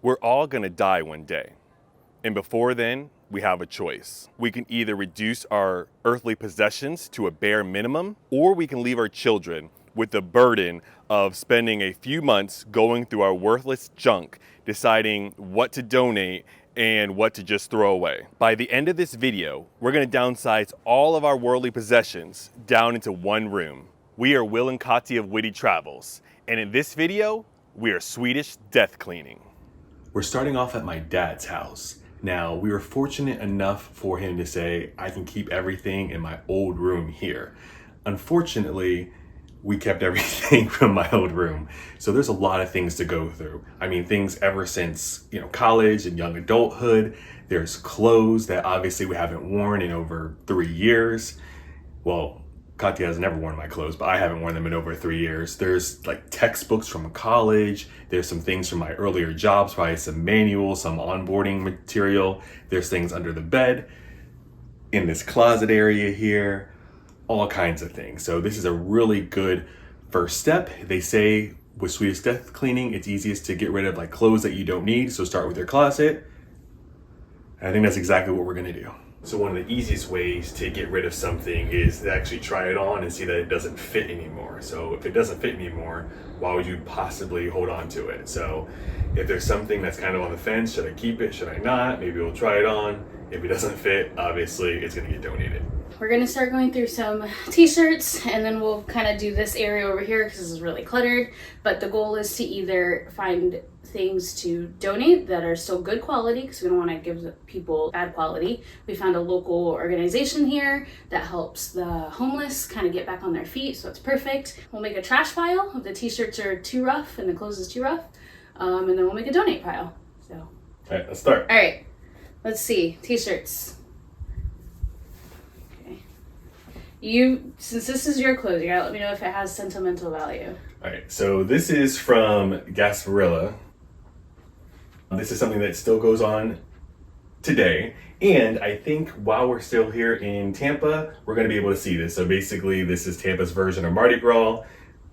We're all gonna die one day. And before then, we have a choice. We can either reduce our earthly possessions to a bare minimum, or we can leave our children with the burden of spending a few months going through our worthless junk, deciding what to donate and what to just throw away. By the end of this video, we're gonna downsize all of our worldly possessions down into one room. We are Will and Katy of WITY TRAVELS, and in this video, we are Swedish Death Cleaning. We're starting off at my dad's house. Now, we were fortunate enough for him to say, I can keep everything in my old room here. Unfortunately, we kept everything from my old room. So there's a lot of things to go through. I mean, things ever since, college and young adulthood. There's clothes that obviously we haven't worn in over 3 years. Well, Katya has never worn my clothes, but I haven't worn them in over 3 years. There's like textbooks from college. There's some things from my earlier jobs, probably some manuals, some onboarding material. There's things under the bed, in this closet area here, all kinds of things. So this is a really good first step. They say with Swedish Death Cleaning, it's easiest to get rid of like clothes that you don't need. So start with your closet. And I think that's exactly what we're gonna do. So one of the easiest ways to get rid of something is to actually try it on and see that it doesn't fit anymore. So if it doesn't fit anymore, why would you possibly hold on to it? So if there's something that's kind of on the fence, should I keep it, should I not? Maybe we'll try it on. If it doesn't fit, obviously it's gonna get donated. We're gonna start going through some t-shirts, and then we'll kind of do this area over here because this is really cluttered. But the goal is to either find things to donate that are still good quality, because we don't want to give people bad quality. We found a local organization here that helps the homeless kind of get back on their feet, so it's perfect. We'll make a trash pile if the t-shirts are too rough and the clothes is too rough, and then we'll make a donate pile. So all right, let's start. All right, let's see. T-shirts. Since this is your clothes, you gotta let me know if it has sentimental value. All right, so this is from Gasparilla. This is something that still goes on today. And I think while we're still here in Tampa, we're gonna be able to see this. So basically this is Tampa's version of Mardi Gras,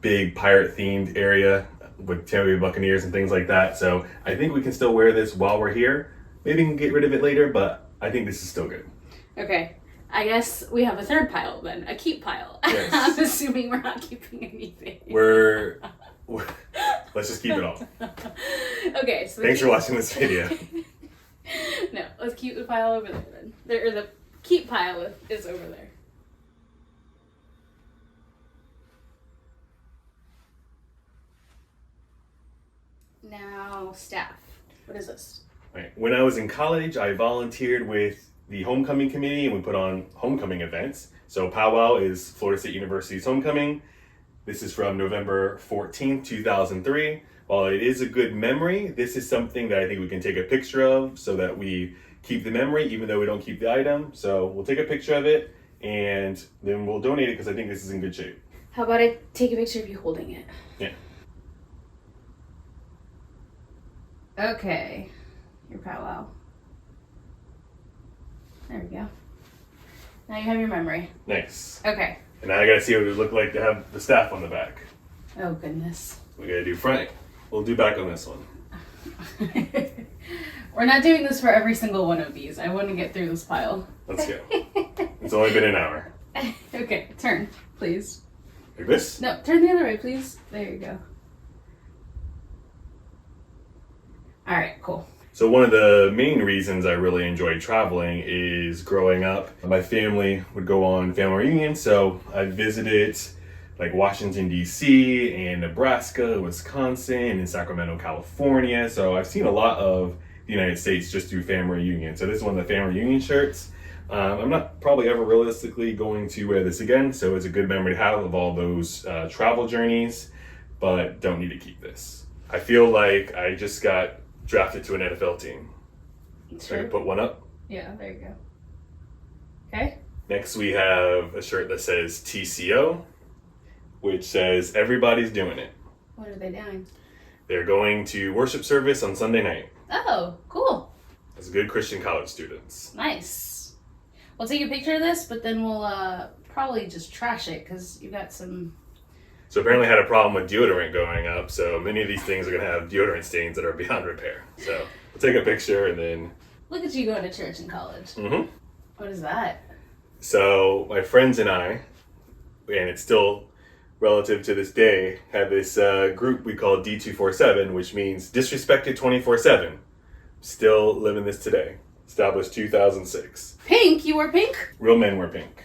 big pirate themed area with Tampa Bay Buccaneers and things like that. So I think we can still wear this while we're here. Maybe we can get rid of it later, but I think this is still good. Okay. I guess we have a third pile then, a keep pile. Yes. I'm assuming we're not keeping anything. Let's just keep it all. Okay, so thanks for watching this video. No, let's keep the pile over there then. Or the keep pile is over there. Now, staff. What is this? Right. When I was in college, I volunteered with the homecoming committee, and we put on homecoming events. So powwow is Florida State University's homecoming. This is from November 14th, 2003. While it is a good memory, this is something that I think we can take a picture of so that we keep the memory, even though we don't keep the item. So we'll take a picture of it and then we'll donate it because I think this is in good shape. How about I take a picture of you holding it? Yeah. Okay, your powwow. There we go. Now you have your memory. Nice. Okay. And now I gotta see what it would look like to have the staff on the back. Oh goodness. We gotta do front. We'll do back on this one. We're not doing this for every single one of these. I want to get through this pile. Let's go. It's only been an hour. Okay, turn, please. Like this? No, turn the other way, please. There you go. All right, cool. So one of the main reasons I really enjoyed traveling is growing up, my family would go on family reunions. So I visited like Washington, D.C. and Nebraska, Wisconsin, and Sacramento, California. So I've seen a lot of the United States just through family reunions. So this is one of the family reunion shirts. I'm not probably ever realistically going to wear this again. So it's a good memory to have of all those travel journeys, but don't need to keep this. I feel like I just got drafted to an NFL team. So I can put one up. Yeah, there you go. Okay. Next we have a shirt that says TCO, which says everybody's doing it. What are they doing? They're going to worship service on Sunday night. Oh, cool. As good Christian college students. Nice. We'll take a picture of this, but then we'll probably just trash it because you got some So apparently I had a problem with deodorant going up, so many of these things are going to have deodorant stains that are beyond repair. So we'll take a picture and then... Look at you going to church in college. Mm-hmm. What is that? So my friends and I, and it's still relative to this day, have this group we call D247, which means Disrespected 24/7. Still living this today. Established 2006. Pink? You wore pink? Real men wear pink.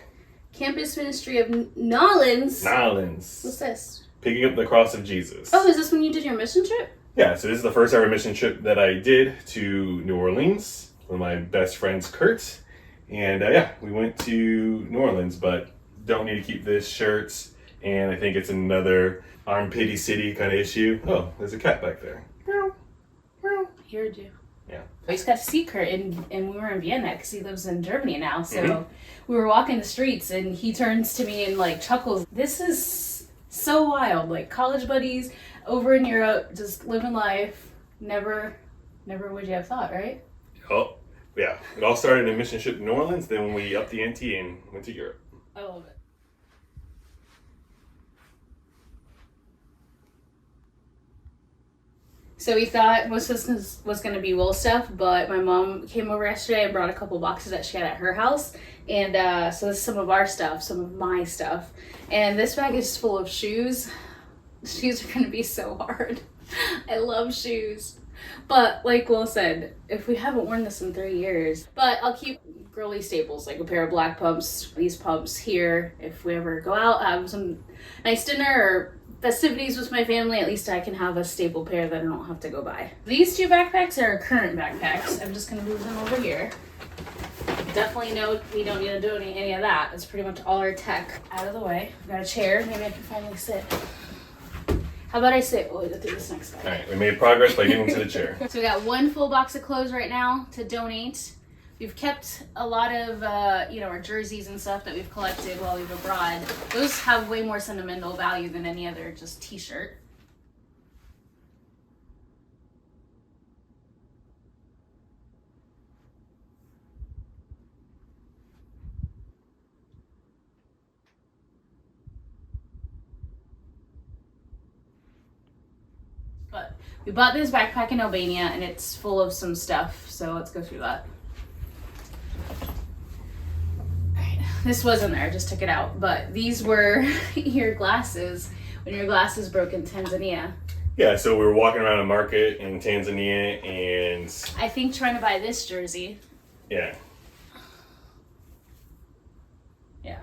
Campus Ministry of Nolans. Nolans. What's this? Picking up the cross of Jesus. Oh, is this when you did your mission trip? Yeah, so this is the first ever mission trip that I did to New Orleans with my best friends, Kurt. And yeah, we went to New Orleans, but don't need to keep this shirt. And I think it's another armpity city kind of issue. Oh, there's a cat back there. Meow. Meow. I heard you. Yeah. I just got to see Kurt, and we were in Vienna because he lives in Germany now. So we were walking the streets, and he turns to me and like chuckles. This is so wild. Like college buddies over in Europe, just living life. Never would you have thought, right? Oh, yeah. It all started in a mission trip in New Orleans. Then we upped the ante and went to Europe. I love it. So we thought most of this was going to be Will stuff, but my mom came over yesterday and brought a couple boxes that she had at her house. And so this is some of our stuff, some of my stuff. And this bag is full of shoes. Shoes are going to be so hard. I love shoes. But like Will said, if we haven't worn this in 3 years, but I'll keep girly staples, like a pair of black pumps, these pumps here. If we ever go out, have some nice dinner or festivities with my family, at least I can have a staple pair that I don't have to go buy. These two backpacks are current backpacks. I'm just gonna move them over here. Definitely no, we don't need to donate any of that. It's pretty much all our tech out of the way. I've got a chair, maybe I can finally sit. How about I sit while we go through this next guy? All right, we made progress by getting to the chair. So we got one full box of clothes right now to donate. We've kept a lot of, our jerseys and stuff that we've collected while we've abroad. Those have way more sentimental value than any other just t-shirt. But we bought this backpack in Albania and it's full of some stuff, so let's go through that. This wasn't there, I just took it out. But these were your glasses when your glasses broke in Tanzania. Yeah, so we were walking around a market in Tanzania and... I think trying to buy this jersey. Yeah. Yeah.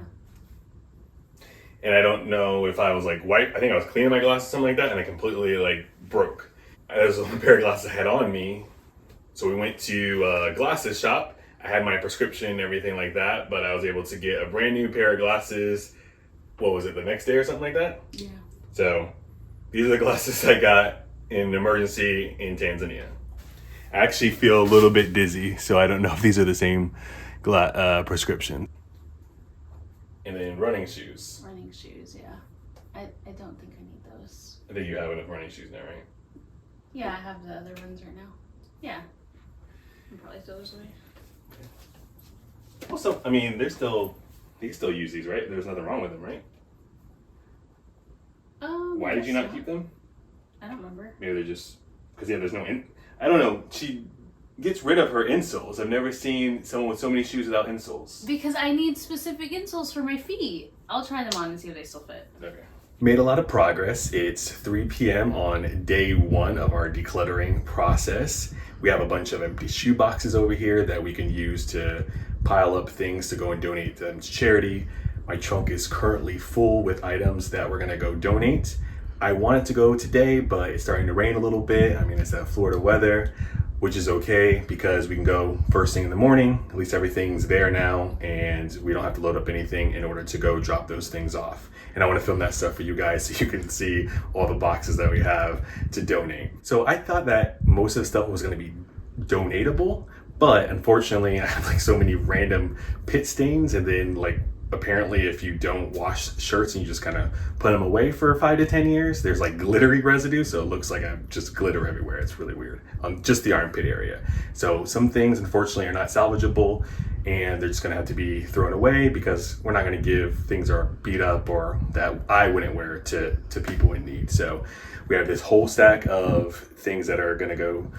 And I don't know if I was like I think I was cleaning my glasses or something like that, and I completely like broke. There was one pair of glasses I had on me. So we went to a glasses shop. I had my prescription and everything like that, but I was able to get a brand new pair of glasses, what was it, the next day or something like that? Yeah. So these are the glasses I got in an emergency in Tanzania. I actually feel a little bit dizzy, so I don't know if these are the same prescription. And then running shoes. Running shoes, yeah. I don't think I need those. I think you have enough running shoes now, right? Yeah, I have the other ones right now. Yeah. I'll probably throw those away. Also, I mean, they still use these, right? There's nothing wrong with them, right? Why did you not keep them? I don't remember. Maybe they're just because there's no I don't know. She gets rid of her insoles. I've never seen someone with so many shoes without insoles. Because I need specific insoles for my feet. I'll try them on and see if they still fit. Okay. Made a lot of progress. It's 3 p.m. on day 1 of our decluttering process. We have a bunch of empty shoe boxes over here that we can use to pile up things to go and donate them to charity. My trunk is currently full with items that we're gonna go donate. I wanted to go today, but it's starting to rain a little bit. I mean, it's that Florida weather, which is okay because we can go first thing in the morning. At least everything's there now and we don't have to load up anything in order to go drop those things off. And I want to film that stuff for you guys so you can see all the boxes that we have to donate. So I thought that most of the stuff was going to be donatable, but unfortunately I have like so many random pit stains, and then like apparently if you don't wash shirts and you just kind of put them away for 5 to 10 years, there's like glittery residue, so it looks like I just glitter everywhere. It's really weird on just the armpit area. So some things unfortunately are not salvageable, and they're just gonna have to be thrown away because we're not gonna give things that are beat up or that I wouldn't wear to people in need. So we have this whole stack of things that are gonna go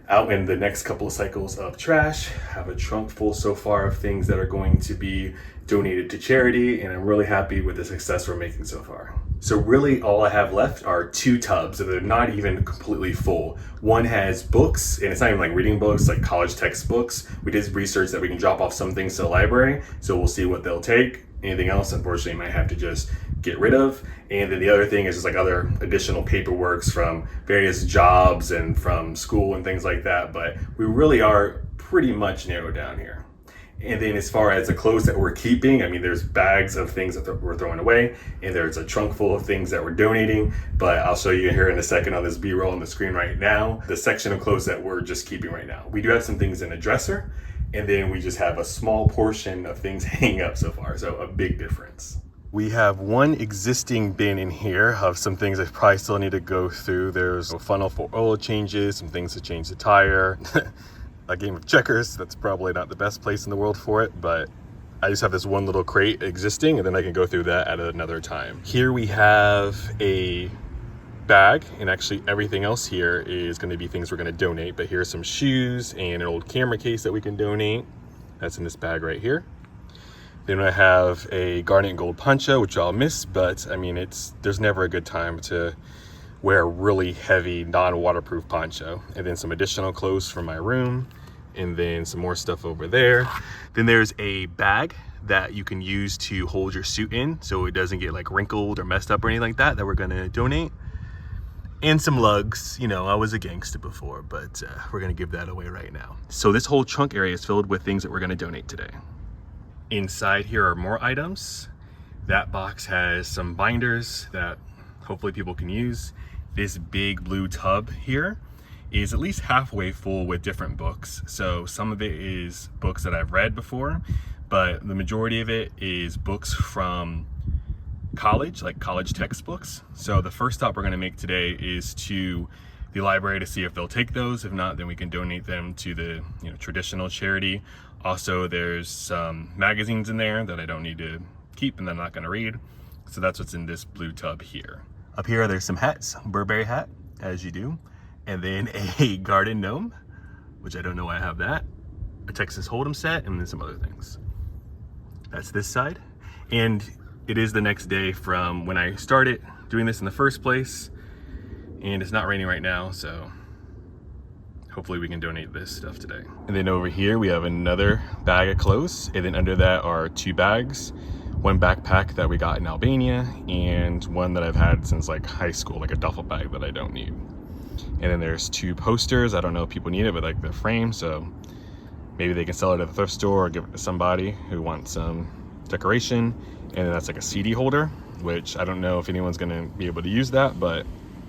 out in the next couple of cycles of trash. Have a trunk full so far of things that are going to be donated to charity, and I'm really happy with the success we're making so far. So really all I have left are 2 tubs, and they're not even completely full. One has books, and it's not even like reading books, like college textbooks. We did research that we can drop off some things to the library, so we'll see what they'll take. Anything else, unfortunately, might have to just get rid of. And then the other thing is just like other additional paperworks from various jobs and from school and things like that. But we really are pretty much narrowed down here. And then as far as the clothes that we're keeping, I mean, there's bags of things that we're throwing away, and there's a trunk full of things that we're donating. But I'll show you here in a second on this B-roll on the screen right now, the section of clothes that we're just keeping right now. We do have some things in a dresser, and then we just have a small portion of things hanging up so far. So a big difference. We have one existing bin in here of some things I probably still need to go through. There's a funnel for oil changes, some things to change the tire, a game of checkers. That's probably not the best place in the world for it, but I just have this one little crate existing, and then I can go through that at another time. Here we have a bag, and actually everything else here is going to be things we're going to donate, but here's some shoes and an old camera case that we can donate. That's in this bag right here. Then I have a garnet and gold poncho, which I'll miss, but I mean, there's never a good time to wear a really heavy non-waterproof poncho. And then some additional clothes from my room, and then some more stuff over there. Then there's a bag that you can use to hold your suit in so it doesn't get like wrinkled or messed up or anything like that we're gonna donate. And some lugs. You know, I was a gangster before, but we're gonna give that away right now. So this whole trunk area is filled with things that we're gonna donate today. Inside here are more items. That box has some binders that hopefully people can use. This big blue tub here is at least halfway full with different books. So some of it is books that I've read before, but the majority of it is books from college, like college textbooks. So the first stop we're gonna make today is to the library to see if they'll take those. If not, then we can donate them to the traditional charity. Also, there's some magazines in there that I don't need to keep and I'm not gonna read. So that's what's in this blue tub here. Up here, there's some hats, Burberry hat, as you do. And then a garden gnome, which I don't know why I have that. A Texas Hold'em set, and then some other things. That's this side. And it is the next day from when I started doing this in the first place. And it's not raining right now, so hopefully we can donate this stuff today. And then over here we have another bag of clothes, and then under that are 2 bags, one backpack that we got in Albania, and one that I've had since like high school, like a duffel bag that I don't need. And then there's 2 posters. I don't know if people need it, but like the frame, so maybe they can sell it at the thrift store or give it to somebody who wants some decoration. And then that's like a CD holder, which I don't know if anyone's gonna be able to use that, but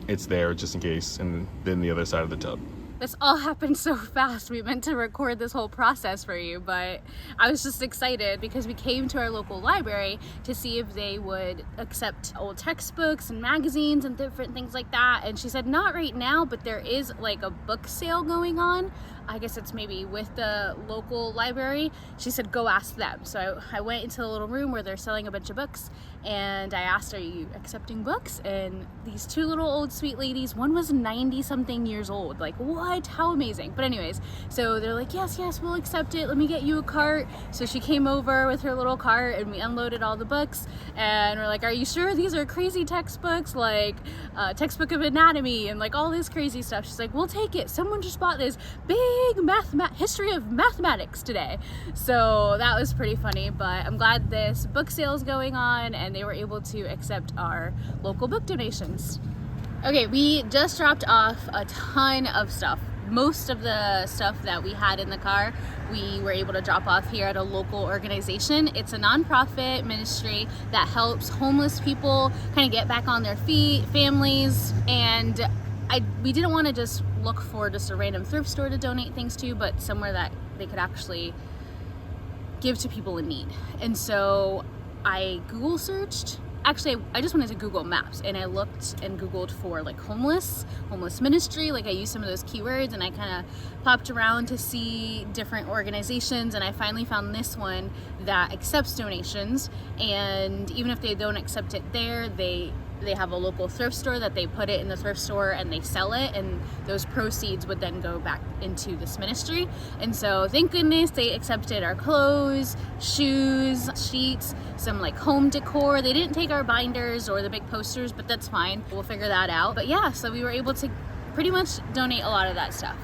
it's there just in case. And then the other side of the tub. This all happened so fast. We meant to record this whole process for you, but I was just excited because we came to our local library to see if they would accept old textbooks and magazines and different things like that. And she said, not right now, but there is like a book sale going on. I guess it's maybe with the local library. She said, go ask them. So I went into the little room where they're selling a bunch of books, and I asked, are you accepting books? And these 2 little old sweet ladies, one was 90 something years old. Like, what? How amazing. But anyways, so they're like, yes, we'll accept it. Let me get you a cart. So she came over with her little cart, and we unloaded all the books, and we're like, are you sure these are crazy textbooks? Like textbook of anatomy and like all this crazy stuff. She's like, we'll take it. Someone just bought this big history of mathematics today. So that was pretty funny, but I'm glad this book sale is going on and they were able to accept our local book donations. Okay, we just dropped off a ton of stuff. Most of the stuff that we had in the car, we were able to drop off here at a local organization. It's a nonprofit ministry that helps homeless people kind of get back on their feet, families, and we didn't want to just look for just a random thrift store to donate things to, but somewhere that they could actually give to people in need. And so I Google searched actually, I just wanted to Google Maps, and I looked and Googled for like homeless ministry. Like I used some of those keywords, and I kind of popped around to see different organizations, and I finally found this one that accepts donations. And even if they don't accept it there, they have a local thrift store that they put it in the thrift store and they sell it, and those proceeds would then go back into this ministry. And so thank goodness they accepted our clothes, shoes, sheets, some like home decor. They didn't take our binders or the big posters, but that's fine. We'll figure that out. But yeah, so we were able to pretty much donate a lot of that stuff.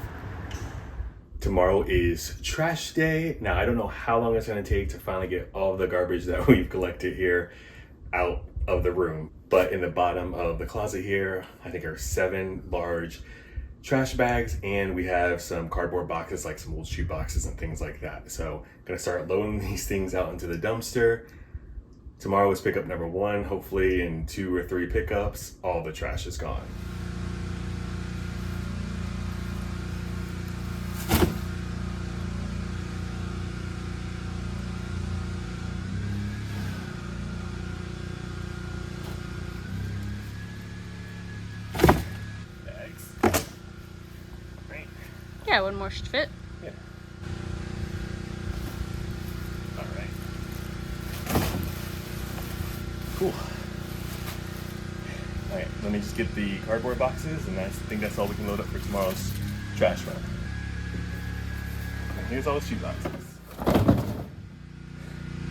Tomorrow is trash day. Now, I don't know how long it's gonna take to finally get all of the garbage that we've collected here out of the room. But in the bottom of the closet here, I think are 7 large trash bags, and we have some cardboard boxes, like some old shoe boxes and things like that. So I'm gonna start loading these things out into the dumpster. Tomorrow is pickup number 1. Hopefully in 2 or 3 pickups, all the trash is gone. Yeah, one more should fit. Yeah. All right. Cool. All right, let me just get the cardboard boxes, and I think that's all we can load up for tomorrow's trash run. And here's all the shoe boxes. All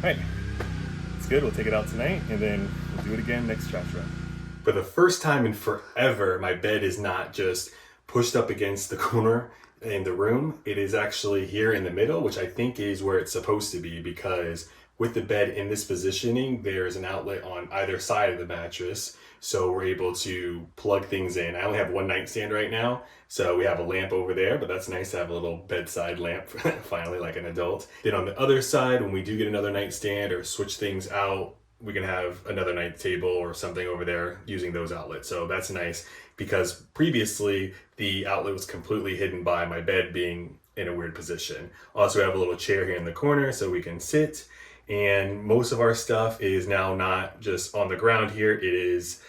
right, it's good. We'll take it out tonight, and then we'll do it again next trash run. For the first time in forever, my bed is not just pushed up against the corner in the room. It is actually here in the middle, which I think is where it's supposed to be, because with the bed in this positioning, there's an outlet on either side of the mattress, so we're able to plug things in. I only have one nightstand right now, so we have a lamp over there, but that's nice to have a little bedside lamp finally, like an adult. Then on the other side, when we do get another nightstand or switch things out, we can have another night table or something over there using those outlets. So that's nice, because previously the outlet was completely hidden by my bed being in a weird position. Also, we have a little chair here in the corner so we can sit, and most of our stuff is now not just on the ground here. It is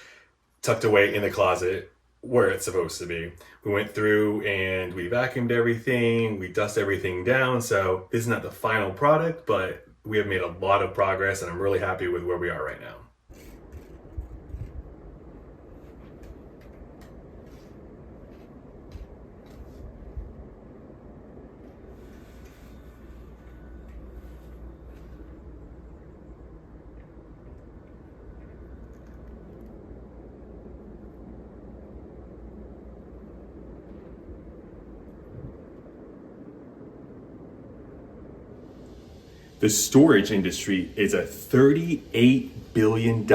tucked away in the closet where it's supposed to be. We went through and we vacuumed everything, we dusted everything down, so this is not the final product, but we have made a lot of progress, and I'm really happy with where we are right now. The storage industry is a $38 billion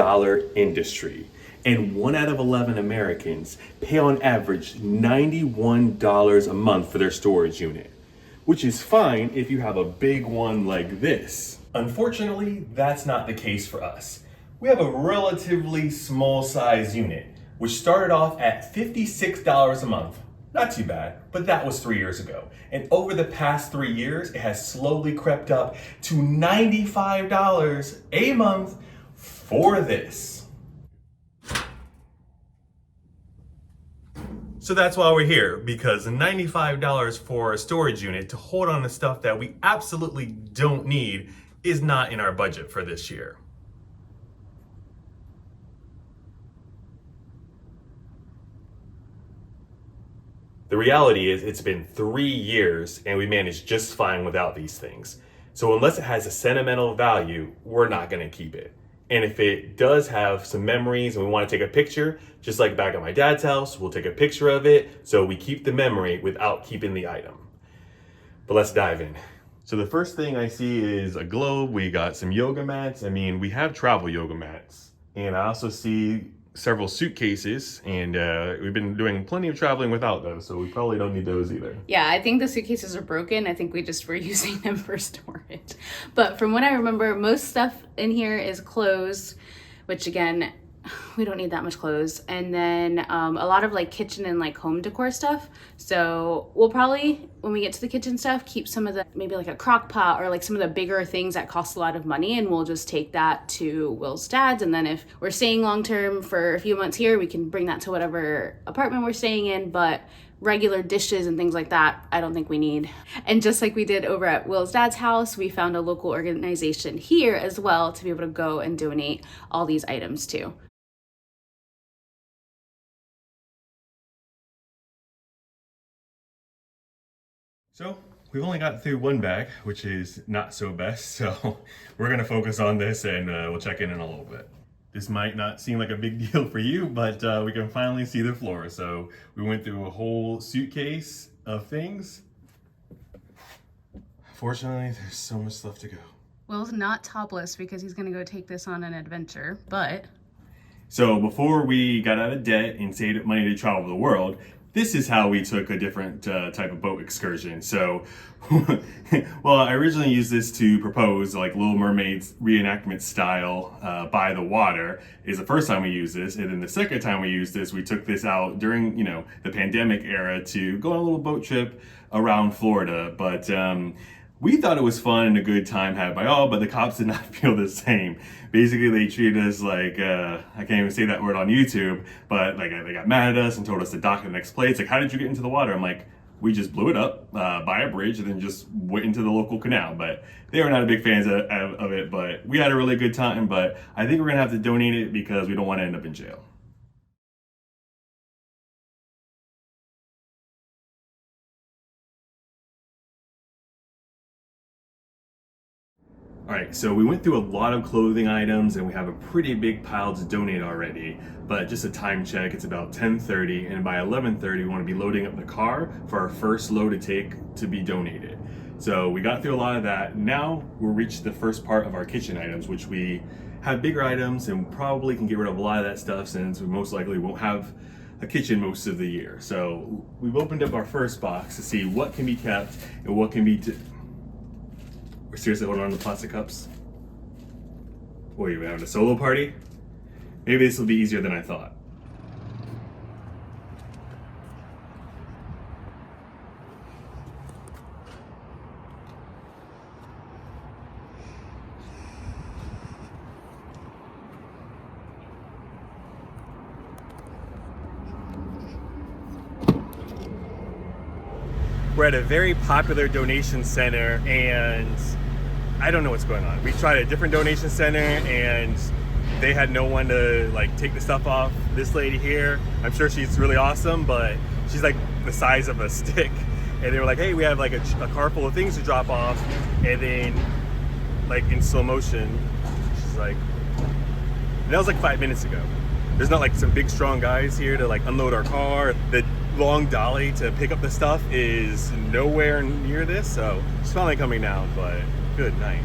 industry, and 1 out of 11 Americans pay on average $91 a month for their storage unit, which is fine if you have a big one like this. Unfortunately, that's not the case for us. We have a relatively small size unit, which started off at $56 a month. Not too bad, but that was 3 years ago. And over the past 3 years, it has slowly crept up to $95 a month for this. So that's why we're here, because $95 for a storage unit to hold on to stuff that we absolutely don't need is not in our budget for this year. The reality is it's been 3 years and we managed just fine without these things. So unless it has a sentimental value, we're not gonna keep it. And if it does have some memories and we wanna take a picture, just like back at my dad's house, we'll take a picture of it so we keep the memory without keeping the item. But let's dive in. So the first thing I see is a globe. We got some yoga mats. I mean, we have travel yoga mats. And I also see several suitcases, and we've been doing plenty of traveling without those, so we probably don't need those either. Yeah, I think the suitcases are broken. I think we just were using them for storage. But from what I remember, most stuff in here is clothes, which again, we don't need that much clothes. And then a lot of like kitchen and like home decor stuff. So we'll probably, when we get to the kitchen stuff, keep some of the, maybe like a crock pot or like some of the bigger things that cost a lot of money, and we'll just take that to Will's dad's. And then if we're staying long term for a few months here, we can bring that to whatever apartment we're staying in. But regular dishes and things like that, I don't think we need. And just like we did over at Will's dad's house, we found a local organization here as well to be able to go and donate all these items to. So we've only got through one bag, which is not so best. So we're gonna focus on this, and we'll check in a little bit. This might not seem like a big deal for you, but we can finally see the floor. So we went through a whole suitcase of things. Fortunately, there's so much stuff to go. Will's not topless because he's gonna go take this on an adventure, but. So before we got out of debt and saved up money to travel the world, this is how we took a different type of boat excursion. So, well, I originally used this to propose like Little Mermaid's reenactment style by the water is the first time we used this. And then the second time we used this, we took this out during, the pandemic era to go on a little boat trip around Florida. But we thought it was fun and a good time had by all, but the cops did not feel the same. Basically, they treated us like, I can't even say that word on YouTube, but like they got mad at us and told us to dock at the next place. Like, how did you get into the water? I'm like, we just blew it up by a bridge and then just went into the local canal. But they were not a big fans of it, but we had a really good time. But I think we're gonna have to donate it because we don't want to end up in jail. All right, so we went through a lot of clothing items and we have a pretty big pile to donate already, but just a time check, it's about 10:30, and by 11:30 we want to be loading up the car for our first load to take to be donated. So we got through a lot of that. Now we'll reach the first part of our kitchen items, which we have bigger items and probably can get rid of a lot of that stuff since we most likely won't have a kitchen most of the year. So we've opened up our first box to see what can be kept and what can be we're seriously holding on to the plastic cups? Wait, we're having a solo party? Maybe this will be easier than I thought. We're at a very popular donation center and I don't know what's going on. We tried a different donation center and they had no one to like take the stuff off. This lady here, I'm sure she's really awesome, but she's like the size of a stick. And they were like, hey, we have like a car full of things to drop off. And then like in slow motion, she's like, and that was like 5 minutes ago. There's not like some big strong guys here to like unload our car. The long dolly to pick up the stuff is nowhere near this, so she's finally coming down, but good night.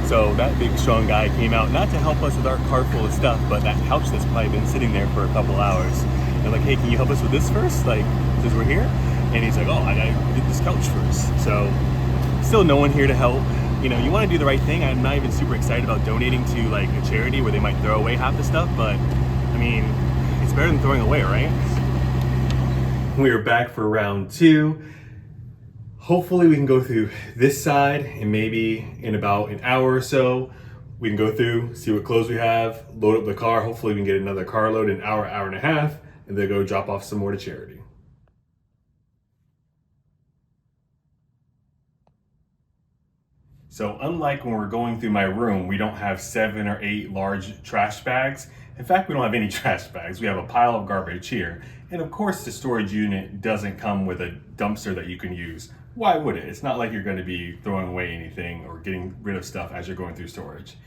So that big strong guy came out, not to help us with our car full of stuff, but that couch that's probably been sitting there for a couple hours. They're like, hey, can you help us with this first? Like, since we're here? And he's like, oh, I gotta get this couch first. So still no one here to help. You want to do the right thing. I'm not even super excited about donating to like a charity where they might throw away half the stuff, but I mean, it's better than throwing away, right? We are back for round 2. Hopefully we can go through this side and maybe in about an hour or so, we can go through, see what clothes we have, load up the car. Hopefully we can get another carload in an hour, hour and a half, and then go drop off some more to charity. So unlike when we're going through my room, we don't have 7 or 8 large trash bags. In fact, we don't have any trash bags. We have a pile of garbage here. And of course, the storage unit doesn't come with a dumpster that you can use. Why would it? It's not like you're going to be throwing away anything or getting rid of stuff as you're going through storage.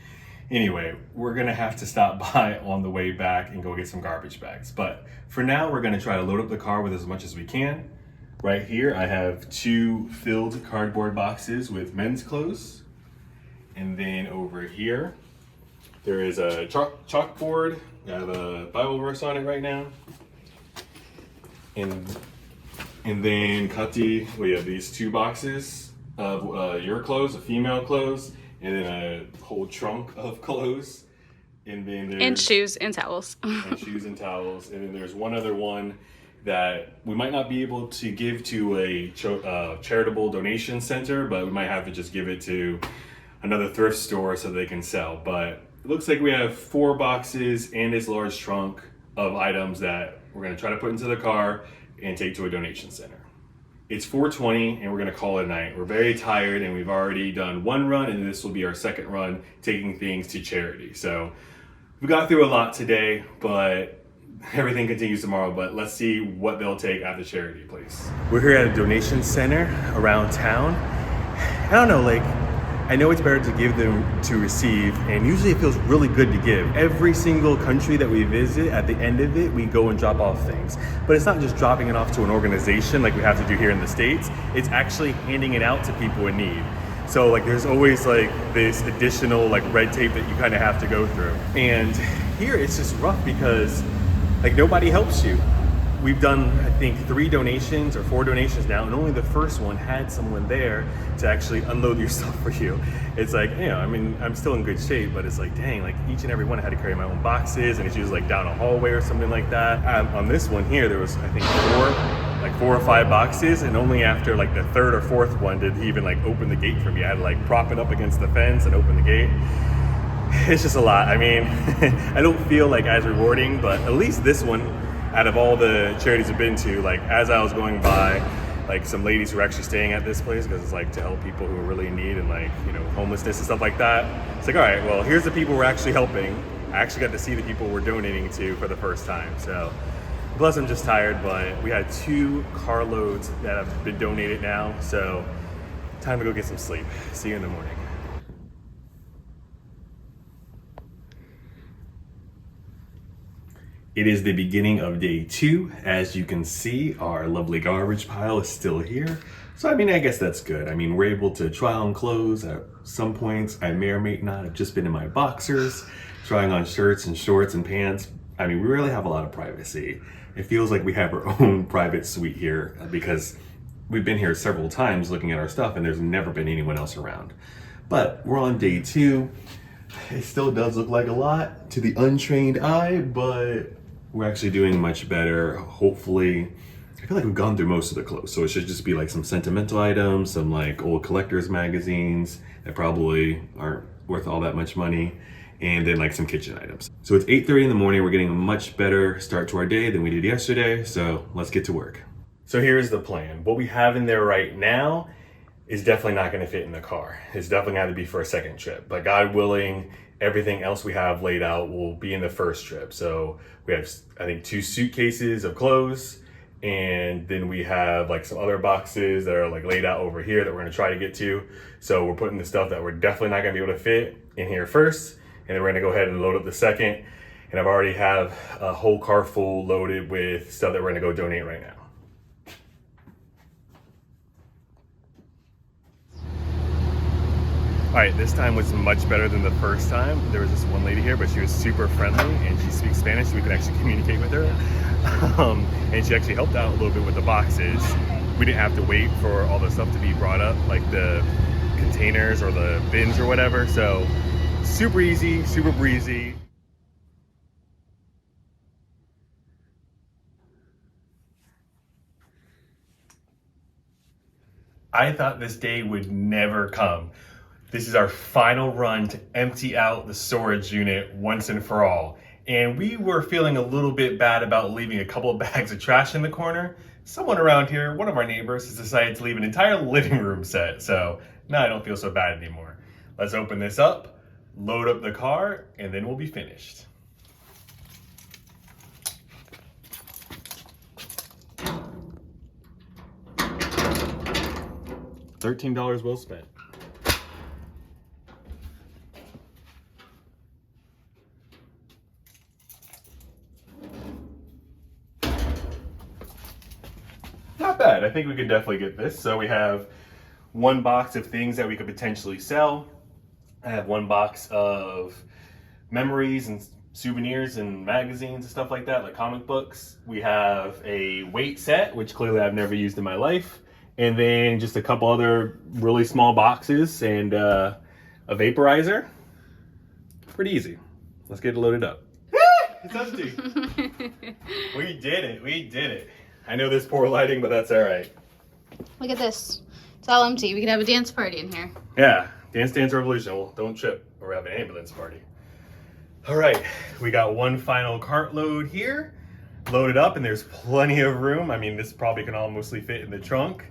Anyway, we're going to have to stop by on the way back and go get some garbage bags. But for now, we're going to try to load up the car with as much as we can. Right here, I have 2 filled cardboard boxes with men's clothes. And then over here, there is a chalkboard. I have a Bible verse on it right now. And then Katy, we have these 2 boxes of your clothes, female clothes, and then a whole trunk of clothes. And then there's And shoes and towels. and shoes and towels. And then there's one other one that we might not be able to give to a charitable donation center, but we might have to just give it to another thrift store so they can sell. But it looks like we have 4 boxes and this large trunk of items that we're gonna try to put into the car and take to a donation center. It's 4:20 and we're gonna call it a night. We're very tired and we've already done 1 run, and this will be our 2nd run taking things to charity. So we got through a lot today, but everything continues tomorrow. But let's see what they'll take at the charity place. We're here at a donation center around town. I don't know, like, I know it's better to give than to receive, and usually it feels really good to give. Every single country that we visit, at the end of it, we go and drop off things. But it's not just dropping it off to an organization like we have to do here in the States. It's actually handing it out to people in need. So like there's always like this additional like red tape that you kind of have to go through. And here it's just rough because like nobody helps you. We've done, I think, 3 donations or 4 donations now, and only the first one had someone there to actually unload your stuff for you. It's like, you know, I mean, I'm still in good shape, but it's like, dang, like each and every one I had to carry my own boxes, and it's usually like down a hallway or something like that. On this one here, there was, I think, 4 or 5 boxes, and only after like the 3rd or 4th one did he even like open the gate for me. I had to like prop it up against the fence and open the gate. It's just a lot. I mean, I don't feel like as rewarding, but at least this one, out of all the charities I've been to, like as I was going by, like some ladies who are actually staying at this place because it's like to help people who are really in need and like, you know, homelessness and stuff like that. It's like, all right, well, here's the people we're actually helping. I actually got to see the people we're donating to for the first time. So plus I'm just tired, but we had 2 carloads that have been donated now. So time to go get some sleep. See you in the morning. It is the beginning of day 2. As you can see, our lovely garbage pile is still here. So, I mean, I guess that's good. I mean, we're able to try on clothes. At some points, I may or may not have just been in my boxers, trying on shirts and shorts and pants. I mean, we really have a lot of privacy. It feels like we have our own private suite here because we've been here several times looking at our stuff and there's never been anyone else around. But we're on day 2. It still does look like a lot to the untrained eye, but we're actually doing much better. Hopefully, I feel like we've gone through most of the clothes, so it should just be like some sentimental items, some like old collector's magazines that probably aren't worth all that much money, and then like some kitchen items. So it's 8:30 in the morning. We're getting a much better start to our day than we did yesterday, so let's get to work. So here's the plan. What we have in there right now is definitely not going to fit in the car. It's definitely going to be for a second trip, but God willing, everything else we have laid out will be in the first trip. So we have, I think, 2 suitcases of clothes, and then we have like some other boxes that are like laid out over here that we're gonna try to get to. So we're putting the stuff that we're definitely not gonna be able to fit in here first, and then we're gonna go ahead and load up the second. And I've already have a whole car full loaded with stuff that we're gonna go donate right now. All right, this time was much better than the first time. There was this one lady here, but she was super friendly and she speaks Spanish, so we could actually communicate with her. And she actually helped out a little bit with the boxes. We didn't have to wait for all the stuff to be brought up, like the containers or the bins or whatever. So super easy, super breezy. I thought this day would never come. This is our final run to empty out the storage unit once and for all. And we were feeling a little bit bad about leaving a couple of bags of trash in the corner. Someone around here, one of our neighbors, has decided to leave an entire living room set. So now I don't feel so bad anymore. Let's open this up, load up the car, and then we'll be finished. $13 well spent. Not bad. I think we could definitely get this. So we have 1 box of things that we could potentially sell. I have 1 box of memories and souvenirs and magazines and stuff like that, like comic books. We have a weight set, which clearly I've never used in my life. And then just a couple other really small boxes and a vaporizer. Pretty easy. Let's get it loaded up. It's empty. We did it. We did it. I know there's poor lighting, but that's all right. Look at this. It's all empty. We could have a dance party in here. Yeah. Dance Dance Revolution. Well, don't trip or we're having an ambulance party. All right. We got one final cart load here. Loaded up, and there's plenty of room. I mean, this probably can almost fit in the trunk.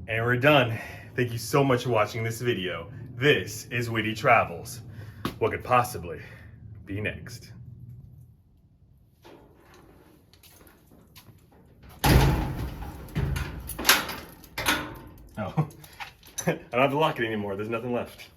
And we're done. Thank you so much for watching this video. This is Witty Travels. What could possibly be next? Oh, I don't have to lock it anymore. There's nothing left.